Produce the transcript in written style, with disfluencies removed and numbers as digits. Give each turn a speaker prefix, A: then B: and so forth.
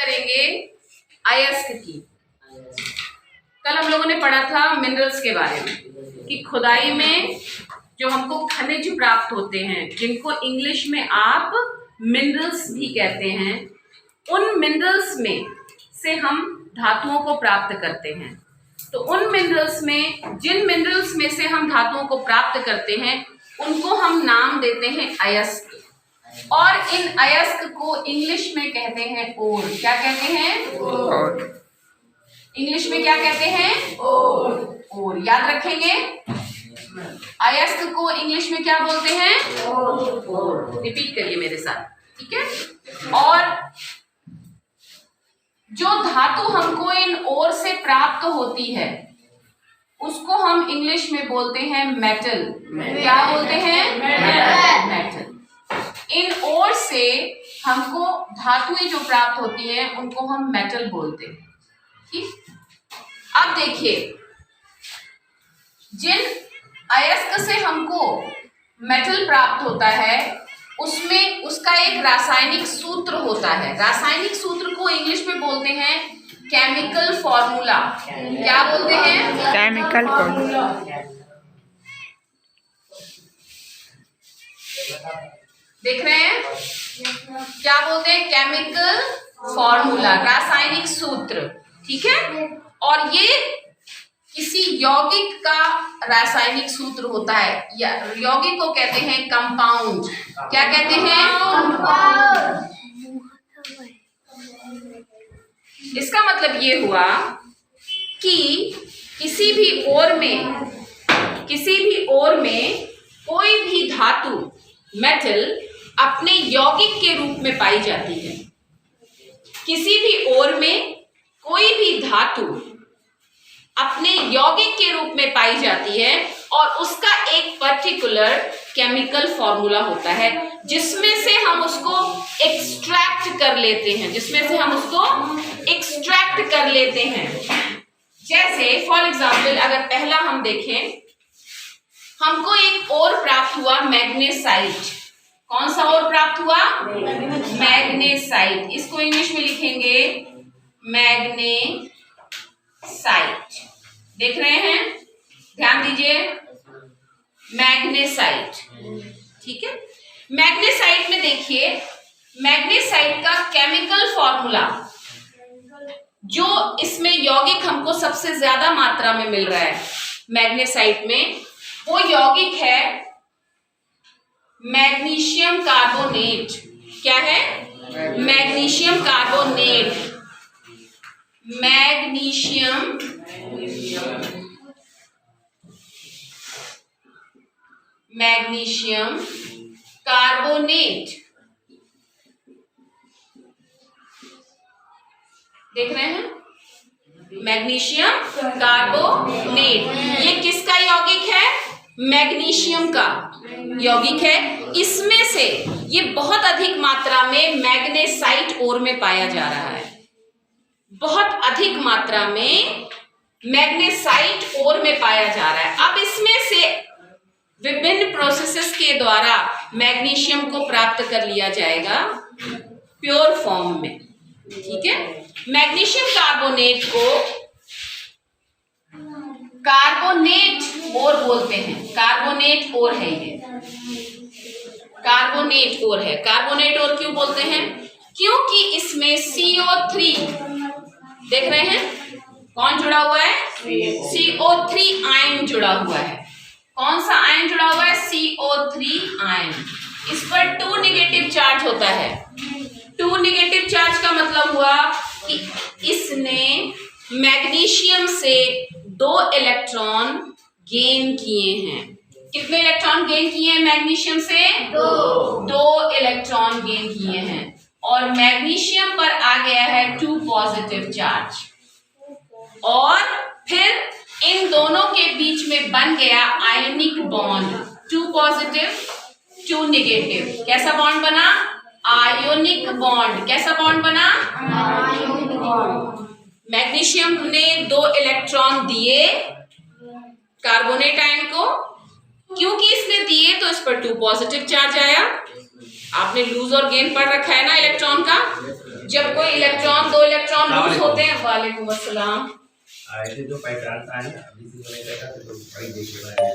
A: करेंगे अयस्क की। कल हम लोगों ने पढ़ा था मिनरल्स के बारे में कि खुदाई में जो हमको खनिज प्राप्त होते हैं, जिनको इंग्लिश में आप मिनरल्स भी कहते हैं, उन मिनरल्स में से हम धातुओं को प्राप्त करते हैं। तो उन मिनरल्स में, जिन मिनरल्स में से हम धातुओं को प्राप्त करते हैं, उनको हम नाम देते हैं अयस्क। और इन अयस्क को इंग्लिश में कहते हैं ओर। क्या कहते हैं? ओर। इंग्लिश में क्या कहते हैं? ओर। याद रखेंगे, अयस्क को इंग्लिश में क्या बोलते हैं? ओर। रिपीट करिए मेरे साथ, ठीक है। और जो धातु हमको इन ओर से प्राप्त होती है उसको हम इंग्लिश में बोलते हैं मेटल। क्या बोलते हैं? मेटल। इन ओर से हमको धातुएं जो प्राप्त होती हैं उनको हम मेटल बोलते हैं, ठीक। अब देखिए, जिन अयस्क से हमको मेटल प्राप्त होता है उसमें उसका एक रासायनिक सूत्र होता है। रासायनिक सूत्र को इंग्लिश में बोलते हैं केमिकल फॉर्मूला। क्या बोलते हैं?
B: Chemical formula.
A: देख रहे हैं? क्या बोलते हैं? केमिकल फॉर्मूला, रासायनिक सूत्र, ठीक है। और ये किसी यौगिक का रासायनिक सूत्र होता है, या यौगिक को कहते हैं कंपाउंड। क्या कहते हैं? कंपाउंड। इसका मतलब ये हुआ कि किसी भी ओर में कोई भी धातु, मेटल, अपने यौगिक के रूप में पाई जाती है। किसी भी ओर में कोई भी धातु अपने यौगिक के रूप में पाई जाती है और उसका एक पर्टिकुलर केमिकल फॉर्मूला होता है जिसमें से हम उसको एक्सट्रैक्ट कर लेते हैं। जैसे फॉर एग्जाम्पल, अगर पहला हम देखें, हमको एक और प्राप्त हुआ मैग्नेसाइट। कौन सा और प्राप्त हुआ? मैग्नेसाइट। इसको इंग्लिश में लिखेंगे मैग्नेसाइट। देख रहे हैं? ध्यान दीजिए, मैग्नेसाइट, ठीक है। मैग्नेसाइट में देखिए, मैग्नेसाइट का केमिकल फॉर्मूला, जो इसमें यौगिक हमको सबसे ज्यादा मात्रा में मिल रहा है मैग्नेसाइट में, वो यौगिक है मैग्नीशियम कार्बोनेट। क्या है? Magnesium carbonate. Magnesium carbonate. देख रहे हैं? Magnesium carbonate. ये किसका यौगिक है? मैग्नीशियम का यौगिक है। इसमें से ये बहुत अधिक मात्रा में मैग्नेसाइट ओर में पाया जा रहा है। बहुत अधिक मात्रा में मैग्नेसाइट ओर में पाया जा रहा है। अब इसमें से विभिन्न प्रोसेसेस के द्वारा मैग्नीशियम को प्राप्त कर लिया जाएगा प्योर फॉर्म में, ठीक है। मैग्नीशियम कार्बोनेट को कार्बोनेट ओर बोलते हैं। कार्बोनेट ओर है ये, कार्बोनेट ओर है। कार्बोनेट ओर क्यों बोलते हैं? क्योंकि इसमें CO3, देख रहे हैं, कौन जुड़ा हुआ है? CO3 आयन जुड़ा हुआ है। कौन सा आयन जुड़ा हुआ है? CO3 ion. इस पर 2 नेगेटिव चार्ज होता है। 2 नेगेटिव चार्ज का मतलब हुआ कि इसने मैग्नीशियम से 2 इलेक्ट्रॉन गेन किए हैं। कितने इलेक्ट्रॉन गेन किए हैं मैग्नीशियम से? 2 इलेक्ट्रॉन गेन किए हैं। और मैग्नीशियम पर आ गया है 2 पॉजिटिव चार्ज, और फिर इन दोनों के बीच में बन गया आयनिक बॉन्ड, 2 पॉजिटिव 2 नेगेटिव। कैसा बॉन्ड बना? Ionic bond. कैसा बॉन्ड बना? Ionic bond. मैग्नीशियम ने 2 इलेक्ट्रॉन दिए कार्बोनेट आयन को। क्योंकि इसने दिए तो इस पर 2 पॉजिटिव चार्ज आया। आपने लूज और गेन पढ़ रखा है ना इलेक्ट्रॉन का,
B: जब कोई इलेक्ट्रॉन, दो इलेक्ट्रॉन लूज होते हैं,
A: वालेकुम अस्सलाम।
B: ऐसे जो पैटर्न है अभी से